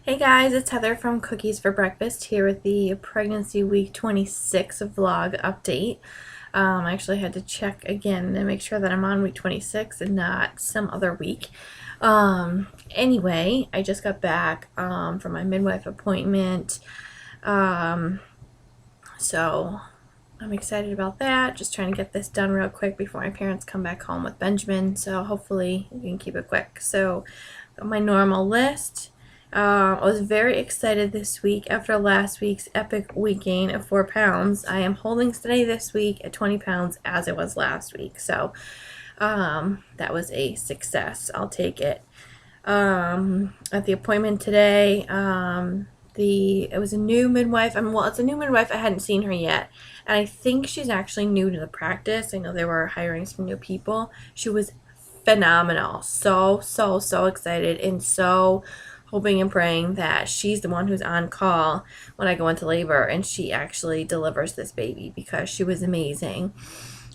Hey guys, it's Heather from Cookies for Breakfast here with the Pregnancy Week 26 vlog update. I actually had to check again to make sure that I'm on week 26 and not some other week. Anyway, I just got back from my midwife appointment. So I'm excited about that. Just trying to get this done real quick before my parents come back home with Benjamin. So hopefully we can keep it quick. So my normal list. I was very excited this week after last week's epic weight gain of 4 pounds. I am holding steady this week at 20 pounds as it was last week. So that was a success. I'll take it. At the appointment today, it was a new midwife. It's a new midwife. I hadn't seen her yet. And I think she's actually new to the practice. I know they were hiring some new people. She was phenomenal. So excited and so hoping and praying that she's the one who's on call when I go into labor and she actually delivers this baby because she was amazing.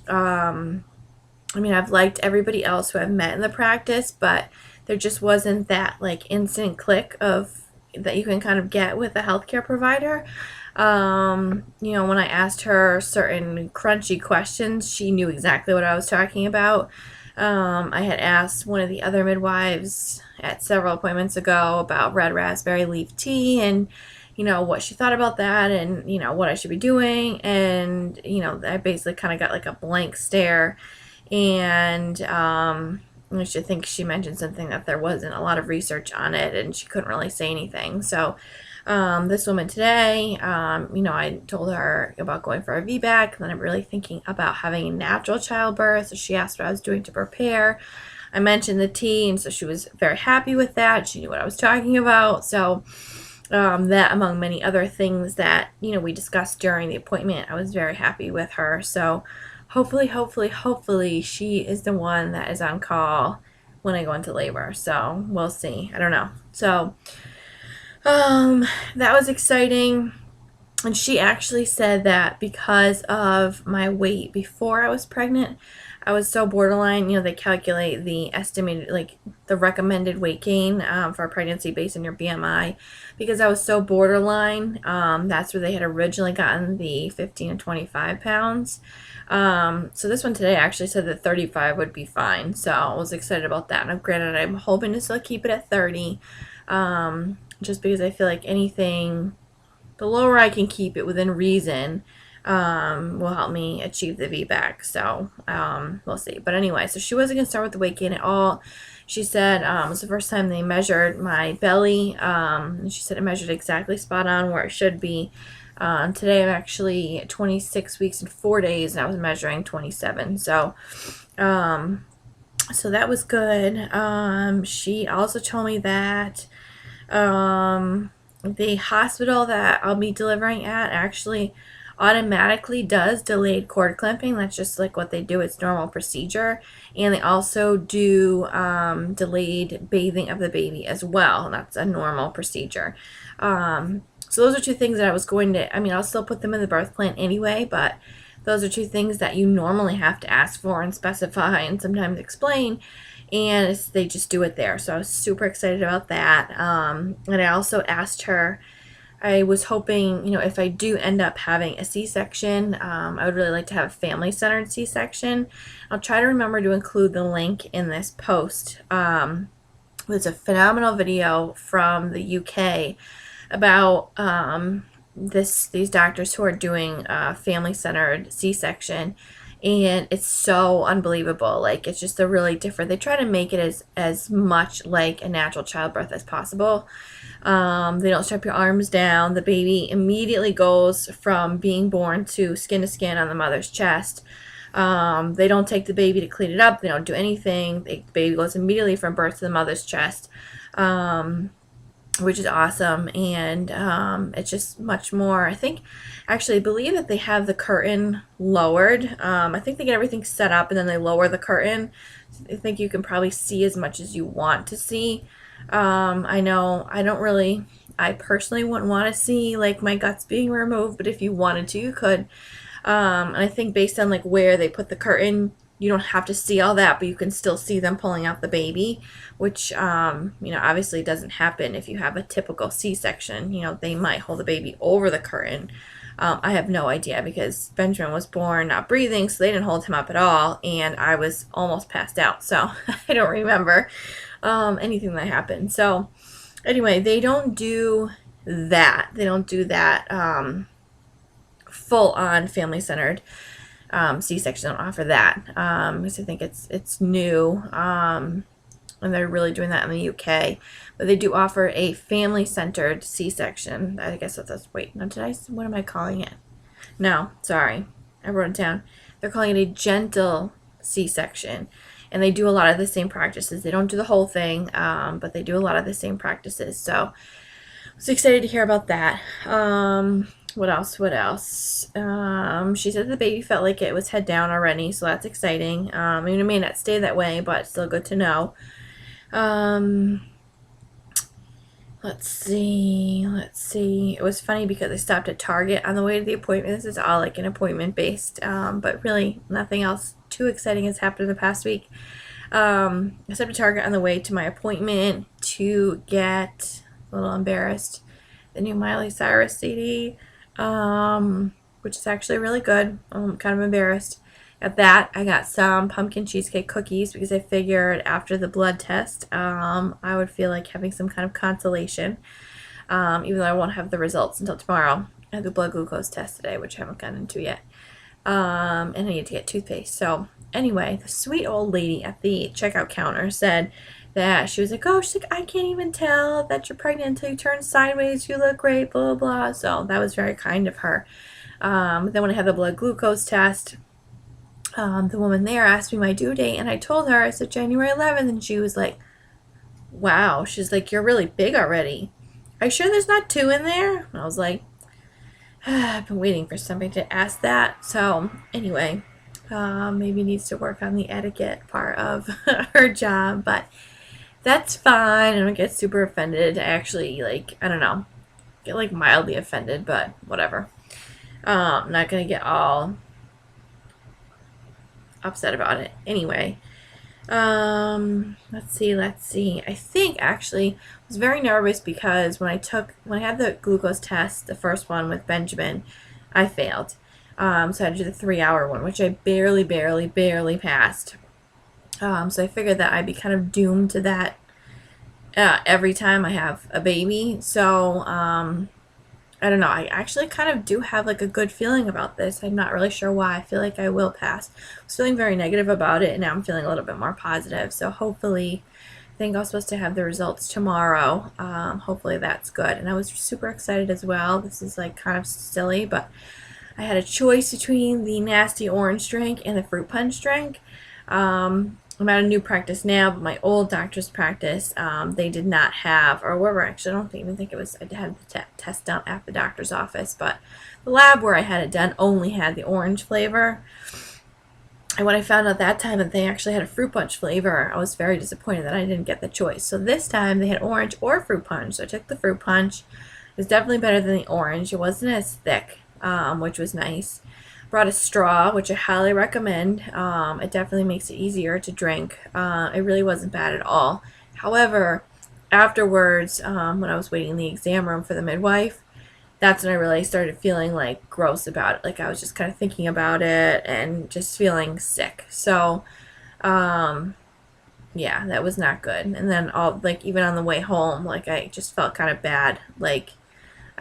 I've liked everybody else who I've met in the practice, but there just wasn't that instant click of that you can kind of get with a healthcare provider. When I asked her certain crunchy questions, she knew exactly what I was talking about. I had asked one of the other midwives at several appointments ago about red raspberry leaf tea and, what she thought about that and, what I should be doing. And, I basically kind of got like a blank stare. And I should think she mentioned something that there wasn't a lot of research on it and she couldn't really say anything. So this woman today, I told her about going for a VBAC, and then I'm really thinking about having a natural childbirth. So she asked what I was doing to prepare. I mentioned the tea, and so she was very happy with that. She knew what I was talking about. So that, among many other things that, we discussed during the appointment, I was very happy with her. So hopefully she is the one that is on call when I go into labor. So we'll see. I don't know. So that was exciting. And she actually said that because of my weight before I was pregnant, I was so borderline. They calculate the estimated, the recommended weight gain for a pregnancy based on your BMI. Because I was so borderline, that's where they had originally gotten the 15 and 25 pounds. So this one today actually said that 35 would be fine. So I was excited about that. And granted, I'm hoping to still keep it at 30. Just because I feel like anything, the lower I can keep it within reason, will help me achieve the VBAC. So we'll see. But anyway, so she wasn't going to start with the weight gain at all. She said it was the first time they measured my belly. And she said it measured exactly spot on where it should be. Today I'm actually 26 weeks and 4 days, and I was measuring 27. So that was good. She also told me that the hospital that I'll be delivering at actually automatically does delayed cord clamping. That's just like what they do. It's normal procedure. And they also do delayed bathing of the baby as well. That's a normal procedure. So those are two things that I was going to, I'll still put them in the birth plan anyway, but those are two things that you normally have to ask for and specify and sometimes explain. And they just do it there. So I was super excited about that. And I also asked her, I was hoping, if I do end up having a C-section, I would really like to have a family-centered C-section. I'll try to remember to include the link in this post. There's a phenomenal video from the UK about these doctors who are doing a family-centered C-section. And it's so unbelievable. It's just really different. They try to make it as much like a natural childbirth as possible. They don't strap your arms down. The baby immediately goes from being born to skin on the mother's chest. They don't take the baby to clean it up. They don't do anything. The baby goes immediately from birth to the mother's chest. Which is awesome, and it's just much more. I believe that they have the curtain lowered. I think they get everything set up and then they lower the curtain. I think you can probably see as much as you want to see. I personally wouldn't want to see my guts being removed, but if you wanted to, you could. And I think based on where they put the curtain, you don't have to see all that, but you can still see them pulling out the baby, which, obviously doesn't happen if you have a typical C-section. They might hold the baby over the curtain. I have no idea because Benjamin was born not breathing, so they didn't hold him up at all, and I was almost passed out, so I don't remember anything that happened. So anyway, they don't do that. They don't do that full-on family-centered C-section. Don't offer that because I think it's new, and they're really doing that in the UK. But they do offer a family-centered C-section. I guess that's wait. No, what am I calling it? No, sorry, I wrote it down. They're calling it a gentle C-section, and they do a lot of the same practices. They don't do the whole thing, but they do a lot of the same practices. So I was excited to hear about that. What else? She said the baby felt like it was head down already, so that's exciting. I mean, it may not stay that way, but still good to know. Let's see. It was funny because I stopped at Target on the way to the appointment. This is all like an appointment based, but really nothing else too exciting has happened in the past week. I stopped at Target on the way to my appointment to get, a little embarrassed, the new Miley Cyrus CD, which is actually really good. I'm kind of embarrassed at that. I got some pumpkin cheesecake cookies because I figured after the blood test, I would feel like having some kind of consolation, even though I won't have the results until tomorrow. I had the blood glucose test today, which I haven't gotten into yet, and I need to get toothpaste. So anyway, the sweet old lady at the checkout counter said that she's like, I can't even tell that you're pregnant until you turn sideways. You look great, blah, blah, blah. So that was very kind of her. Then when I had the blood glucose test, the woman there asked me my due date, and I told her, I said January 11th, and she was like, wow. She's like, you're really big already. Are you sure there's not 2 in there? And I was like, I've been waiting for somebody to ask that. So anyway, maybe needs to work on the etiquette part of her job, but that's fine. I don't get super offended. I actually, I don't know, get mildly offended, but whatever. I'm not going to get all upset about it. Anyway, let's see. I think actually I was very nervous because when I had the glucose test, the first one with Benjamin, I failed. So I had to do the 3-hour one, which I barely passed. So I figured that I'd be kind of doomed to that every time I have a baby. So I don't know. I actually kind of do have a good feeling about this. I'm not really sure why. I feel like I will pass. I was feeling very negative about it, and now I'm feeling a little bit more positive. So hopefully, I think I was supposed to have the results tomorrow. Hopefully that's good. And I was super excited as well. This is kind of silly, but I had a choice between the nasty orange drink and the fruit punch drink. I'm at a new practice now, but my old doctor's practice, they did not have, or wherever, actually, I don't even think it was, I had the test done at the doctor's office, but the lab where I had it done only had the orange flavor. And when I found out that time that they actually had a fruit punch flavor, I was very disappointed that I didn't get the choice. So this time they had orange or fruit punch, so I took the fruit punch. It was definitely better than the orange. It wasn't as thick, which was nice. Brought a straw, which I highly recommend. It definitely makes it easier to drink. It really wasn't bad at all. However, afterwards, when I was waiting in the exam room for the midwife, that's when I really started feeling gross about it. I was just kind of thinking about it and just feeling sick. So, yeah, that was not good. And then even on the way home, I just felt kind of bad.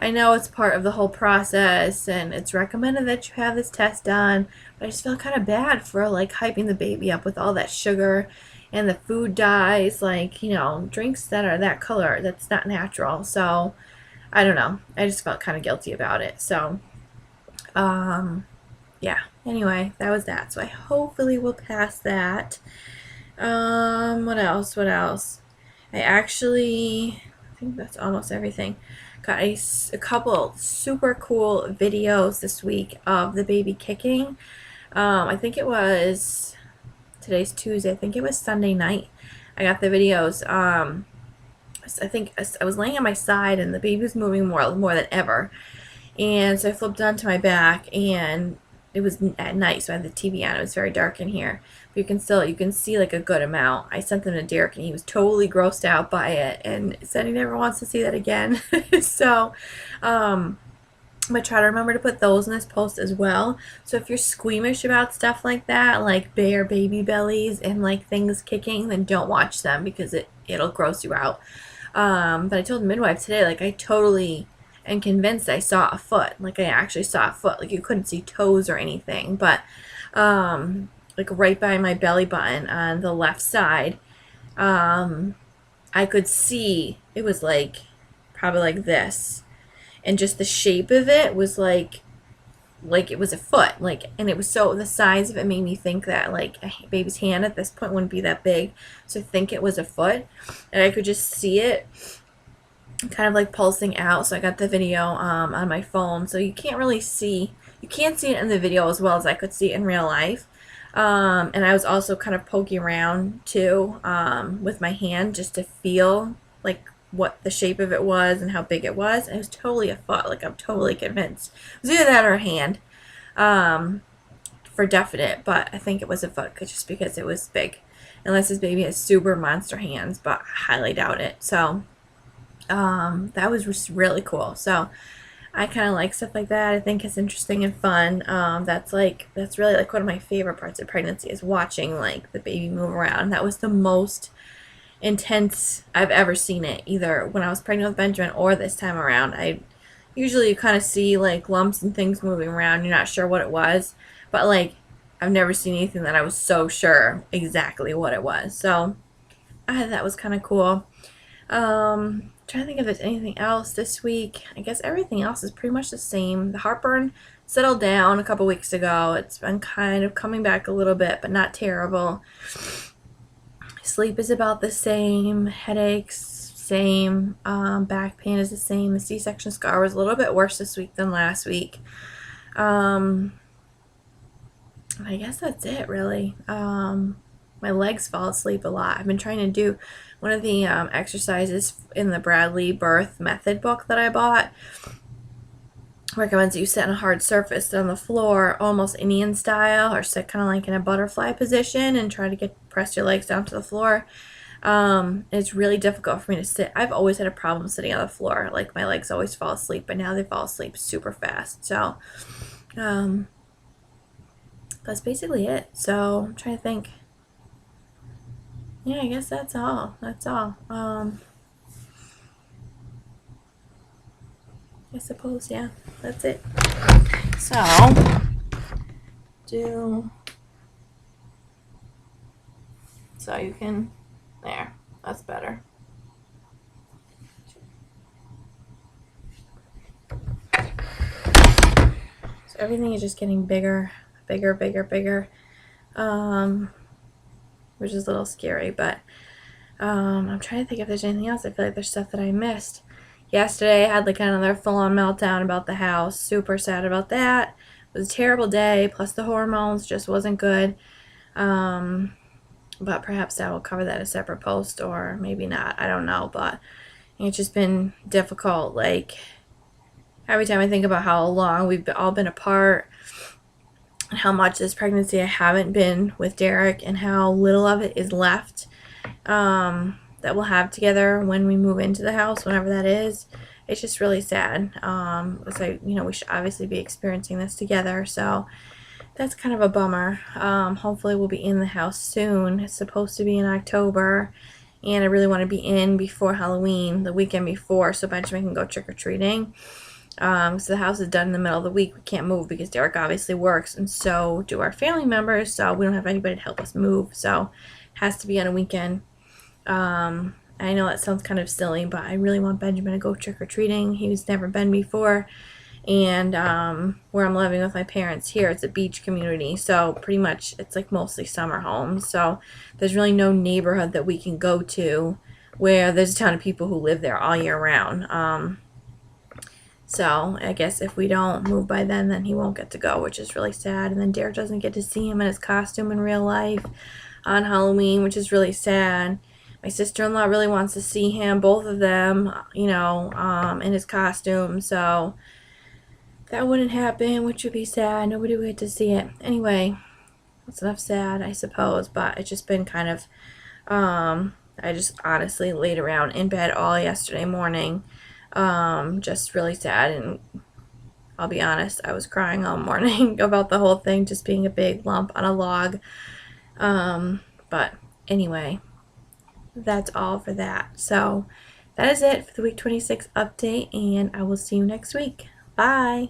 I know it's part of the whole process, and it's recommended that you have this test done, but I just felt kind of bad for hyping the baby up with all that sugar and the food dyes, drinks that are that color, that's not natural. So I don't know. I just felt kind of guilty about it. So, yeah. Anyway, that was that. So I hopefully will pass that. What else? I think that's almost everything. Got a couple super cool videos this week of the baby kicking. I think it was, today's Tuesday, I think it was Sunday night. I got the videos. I think I was laying on my side and the baby was moving more than ever. And so I flipped onto my back and it was at night, so I had the TV on. It was very dark in here, but you can see like a good amount. I sent them to Derek, and he was totally grossed out by it, and said he never wants to see that again. So, I'm gonna try to remember to put those in this post as well. So if you're squeamish about stuff like that, like bare baby bellies and like things kicking, then don't watch them because it'll gross you out. But I told the midwife today, like I totally am convinced I saw a foot. Like I actually saw a foot. Like you couldn't see toes or anything, but like right by my belly button on the left side, I could see it was like probably like this, and just the shape of it was like it was a foot, like, and it was so the size of it made me think that like a baby's hand at this point wouldn't be that big, so I think it was a foot, and I could just see it kind of like pulsing out. So I got the video on my phone, so you can't see it in the video as well as I could see it in real life. And I was also kind of poking around too with my hand just to feel like what the shape of it was and how big it was. And it was totally a foot. Like I'm totally convinced. It was either that or a hand for definite, but I think it was a foot just because it was big. Unless this baby has super monster hands, but I highly doubt it. So that was just really cool. So I kind of like stuff like that. I think it's interesting and fun. That's really like one of my favorite parts of pregnancy is watching like the baby move around. That was the most intense I've ever seen it, either when I was pregnant with Benjamin or this time around. I usually kind of see like lumps and things moving around. You're not sure what it was, but like I've never seen anything that I was so sure exactly what it was. So I thought that was kind of cool. Trying to think if there's anything else this week. I guess everything else is pretty much the same. The heartburn settled down a couple weeks ago. It's been kind of coming back a little bit, but not terrible. Sleep is about the same. Headaches, same. Back pain is the same. The C-section scar was a little bit worse this week than last week. I guess that's it, really. My legs fall asleep a lot. I've been trying to do one of the exercises in the Bradley birth method book that I bought. Recommends that you sit on a hard surface on the floor, almost Indian style, or sit kind of like in a butterfly position and try to press your legs down to the floor. It's really difficult for me to sit. I've always had a problem sitting on the floor. Like my legs always fall asleep, but now they fall asleep super fast. So that's basically it. So I'm trying to think. Yeah, I guess that's all. I suppose, yeah, that's it. So, you can, there, that's better. So everything is just getting bigger, which is a little scary, but I'm trying to think if there's anything else. I feel like there's stuff that I missed. Yesterday, I had like another full-on meltdown about the house. Super sad about that. It was a terrible day, plus the hormones just wasn't good. But perhaps I will cover that in a separate post, or maybe not. I don't know, but it's just been difficult. Like, every time I think about how long we've all been apart, and how much this pregnancy I haven't been with Derek, and how little of it is left that we'll have together when we move into the house, whenever that is. It's just really sad. So, we should obviously be experiencing this together, so that's kind of a bummer. Hopefully we'll be in the house soon. It's supposed to be in October, and I really want to be in before Halloween, the weekend before, so Benjamin can go trick-or-treating. So the house is done in the middle of the week. We can't move because Derek obviously works, and so do our family members, so we don't have anybody to help us move, so it has to be on a weekend. I know that sounds kind of silly, but I really want Benjamin to go trick-or-treating. He's never been before, and where I'm living with my parents here, it's a beach community, so pretty much it's like mostly summer homes, so there's really no neighborhood that we can go to where there's a ton of people who live there all year round. So I guess if we don't move by then he won't get to go, which is really sad. And then Derek doesn't get to see him in his costume in real life on Halloween, which is really sad. My sister-in-law really wants to see him, both of them, in his costume. So that wouldn't happen, which would be sad. Nobody would get to see it. Anyway, that's enough sad, I suppose, but it's just been kind of, I just honestly laid around in bed all yesterday morning, just really sad, and I'll be honest, I was crying all morning about the whole thing just being a big lump on a log. But anyway, that's all for that. So that is it for the week 26 update, and I will see you next week. Bye.